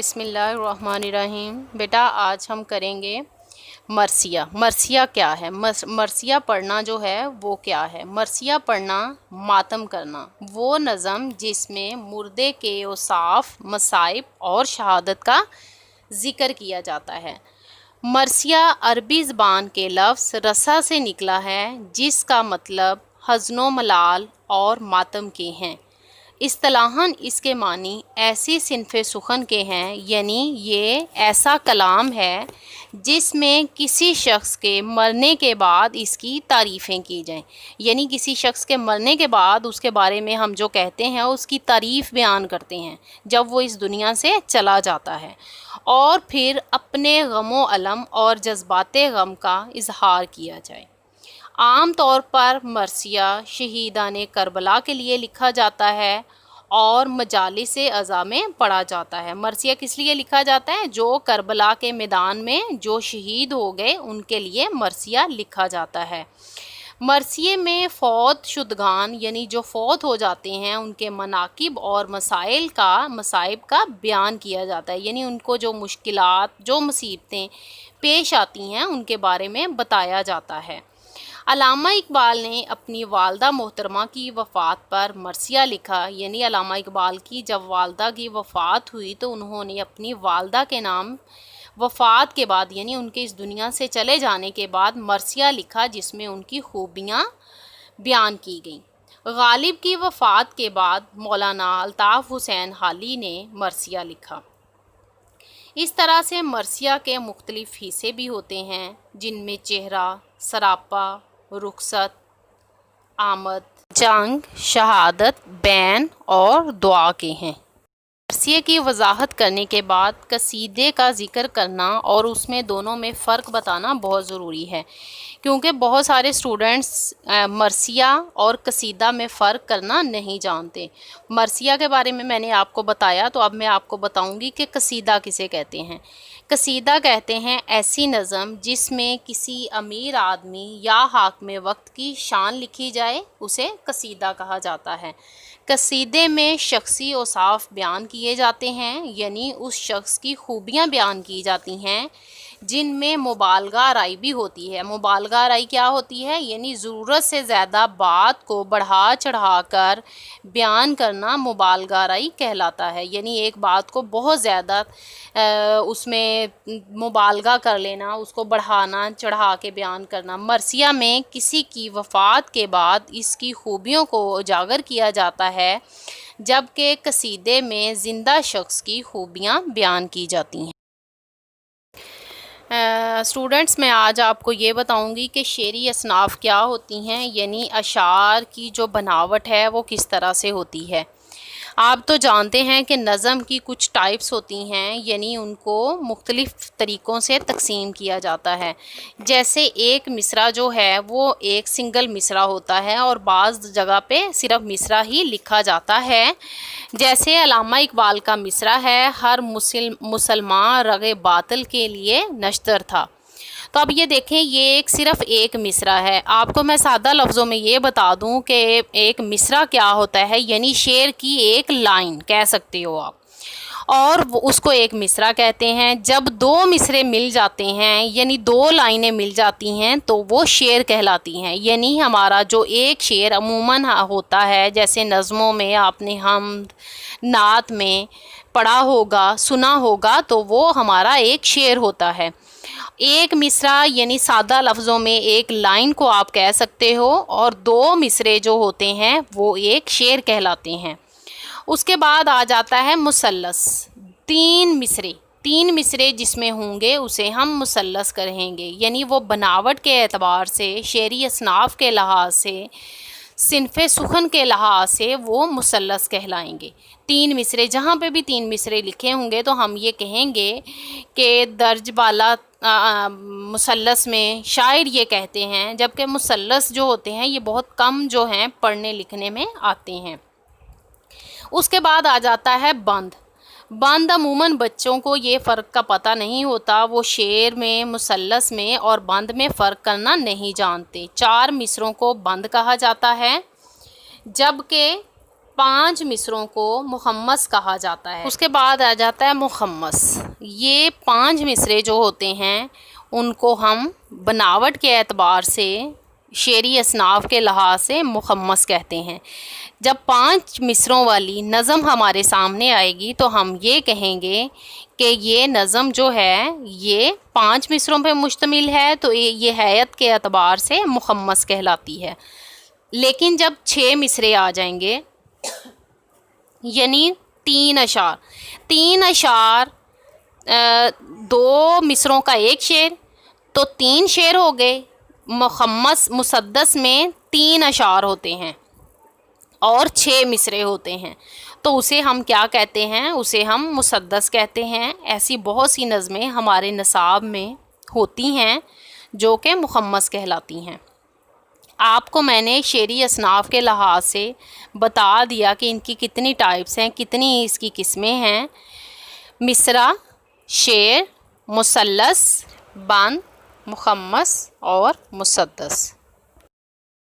बिस्मिल्लाहिर्रहमानिर्रहीम। बेटा आज हम करेंगे मरसिया। मरसिया क्या है? मरसिया पढ़ना जो है वो क्या है? मरसिया पढ़ना मातम करना, वो नज़म जिसमें मुर्दे के औसाफ, मसाइब और शहादत का ज़िक्र किया जाता है। मरसिया अरबी ज़बान के लफ्ज़ रसा से निकला है, जिसका मतलब हज़्नो मलाल और मातम के हैं। इस्तिलाहन इसके मानी ऐसी सिनफ़े सुखन के हैं, यानी ये ऐसा कलाम है जिसमें किसी शख्स के मरने के बाद इसकी तारीफ़ें की जाएं। यानी किसी शख्स के मरने के बाद उसके बारे में हम जो कहते हैं उसकी तारीफ़ बयान करते हैं जब वो इस दुनिया से चला जाता है, और फिर अपने गमो अलम और जज्बाते गम का इजहार किया जाए। आम तौर पर मरसिया शहीदान करबला के लिए लिखा जाता है और मजालिस अज़ा में पढ़ा जाता है। मरसिया किस लिए लिखा जाता है? जो करबला के मैदान में जो शहीद हो गए उनके लिए मरसिया लिखा जाता है। मरसिए में फ़ौत शुदगान यानी जो फ़ौत हो जाते हैं उनके मनाकिब और मसाइब का बयान किया जाता है, यानी उनको जो मुश्किलात, जो मुसीबतें पेश आती हैं उनके बारे में बताया जाता है। अल्लामा इकबाल ने अपनी वालदा मोहतरमा की वफ़ात पर मरसिया लिखा, यानी अल्लामा इकबाल की जब वालदा की वफ़ात हुई तो उन्होंने अपनी वालदा के नाम वफ़ात के बाद, यानी उनके इस दुनिया से चले जाने के बाद मरसिया लिखा, जिसमें उनकी खूबियाँ बयान की गईं। गालिब की वफ़ात के बाद मौलाना अल्ताफ़ हुसैन हाली ने मरसिया लिखा। इस तरह से मरसिया के मुख्तलिफ़ हिस्से भी होते हैं, जिनमें चेहरा, सरापा, रुखसत, आमद, जंग, शहादत, बैन और दुआ के हैं। मरसिए की वजाहत करने के बाद कसीदे का ज़िक्र करना और उसमें दोनों में फ़र्क बताना बहुत ज़रूरी है, क्योंकि बहुत सारे स्टूडेंट्स मरसिया और कसीदा में फ़र्क करना नहीं जानते। मरसिया के बारे में मैंने आपको बताया, तो अब मैं आपको बताऊंगी कि कसीदा किसे कहते हैं। कसीदा कहते हैं ऐसी नज़म जिसमें किसी अमीर आदमी या हाकिम वक्त की शान लिखी जाए, उसे कसीदा कहा जाता है। कसीदे में शख्सी औसाफ बयान किए जाते हैं, यानी उस शख्स की खूबियाँ बयान की जाती हैं जिनमें मुबालगा आराई भी होती है। मुबालगा आराई क्या होती है? यानी ज़रूरत से ज़्यादा बात को बढ़ा चढ़ा कर बयान करना मुबालगा आराई कहलाता है, यानी एक बात को बहुत ज़्यादा उसमें मुबालगा कर लेना, उसको बढ़ाना चढ़ा के बयान करना। मरसिया में किसी की वफ़ात के बाद इसकी खूबियों को उजागर किया जाता है, जबकि कसीदे में ज़िंदा शख्स की खूबियाँ बयान की जाती हैं। स्टूडेंट्स, मैं आज आपको ये बताऊंगी कि शेरी असनाफ़ क्या होती हैं, यानी अशार की जो बनावट है वो किस तरह से होती है। आप तो जानते हैं कि नज़म की कुछ टाइप्स होती हैं, यानी उनको मुख्तलिफ़ तरीक़ों से तकसीम किया जाता है। जैसे एक मिसरा जो है वो एक सिंगल मिसरा होता है और बाज़ जगह पे सिर्फ़ मिसरा ही लिखा जाता है। जैसे अल्लामा इकबाल का मिसरा है, हर मुसलमान रगे बातिल के लिए नश्तर था। तो अब ये देखें, ये सिर्फ़ एक मिसरा है। आपको मैं सादा लफ्ज़ों में ये बता दूं कि एक मिसरा क्या होता है, यानी शेर की एक लाइन कह सकते हो आप, और उसको एक मिसरा कहते हैं। जब दो मिसरे मिल जाते हैं, यानी दो लाइनें मिल जाती हैं, तो वो शेर कहलाती हैं। यानी हमारा जो एक शेर अमूमन होता है, जैसे नज़मों में आपने हमद, नात में पढ़ा होगा, सुना होगा, तो वो हमारा एक शेर होता है। एक मिसरा यानी सादा लफ्ज़ों में एक लाइन को आप कह सकते हो, और दो मिसरे जो होते हैं वो एक शेर कहलाते हैं। उसके बाद आ जाता है मुसल्लस। तीन मिसरे जिसमें होंगे उसे हम मुसल्लस कहेंगे, यानी वो बनावट के एतबार से, शेरी असनाफ़ के लिहाज से, सिनफ़े सुखन के लिहाज से वो मुसल्लस कहलाएंगे। तीन मिसरे, जहाँ पे भी तीन मिसरे लिखे होंगे तो हम ये कहेंगे कि दर्ज बाला मुसल्लस में शायर ये कहते हैं, जबकि मुसल्लस जो होते हैं ये बहुत कम जो हैं पढ़ने लिखने में आते हैं। उसके बाद आ जाता है बंद अमूमन बच्चों को ये फ़र्क का पता नहीं होता, वो शेर में, मुसल्लस में और बंद में फ़र्क करना नहीं जानते। चार मिसरों को बंद कहा जाता है, जबकि 5 مصروں کو مخمس کہا جاتا ہے۔ اس کے بعد آ جاتا ہے مخمس۔ یہ 5 مصرے جو ہوتے ہیں ان کو ہم بناوٹ کے اعتبار سے شعری اصناف کے لحاظ سے مخمس کہتے ہیں۔ جب 5 مصروں والی نظم ہمارے سامنے آئے گی تو ہم یہ کہیں گے کہ یہ نظم جو ہے یہ 5 مصروں پہ مشتمل ہے، تو یہ حیت کے اعتبار سے مخمس کہلاتی ہے۔ لیکن جب 6 مصرے آ جائیں گے، یعنی 3 اشعار، 3 اشعار 2 مصروں کا ایک شعر، تو 3 شعر ہو گئے۔ مخمس مسدس میں 3 اشعار ہوتے ہیں اور 6 مصرے ہوتے ہیں، تو اسے ہم کیا کہتے ہیں؟ اسے ہم مسدس کہتے ہیں۔ ایسی بہت سی نظمیں ہمارے نصاب میں ہوتی ہیں جو کہ مخمس کہلاتی ہیں۔ آپ کو میں نے شعری اصناف کے لحاظ سے بتا دیا کہ ان کی کتنی ٹائپس ہیں، کتنی اس کی قسمیں ہیں: مصرع، شعر، مثلث، بند، مخمس اور مسدس۔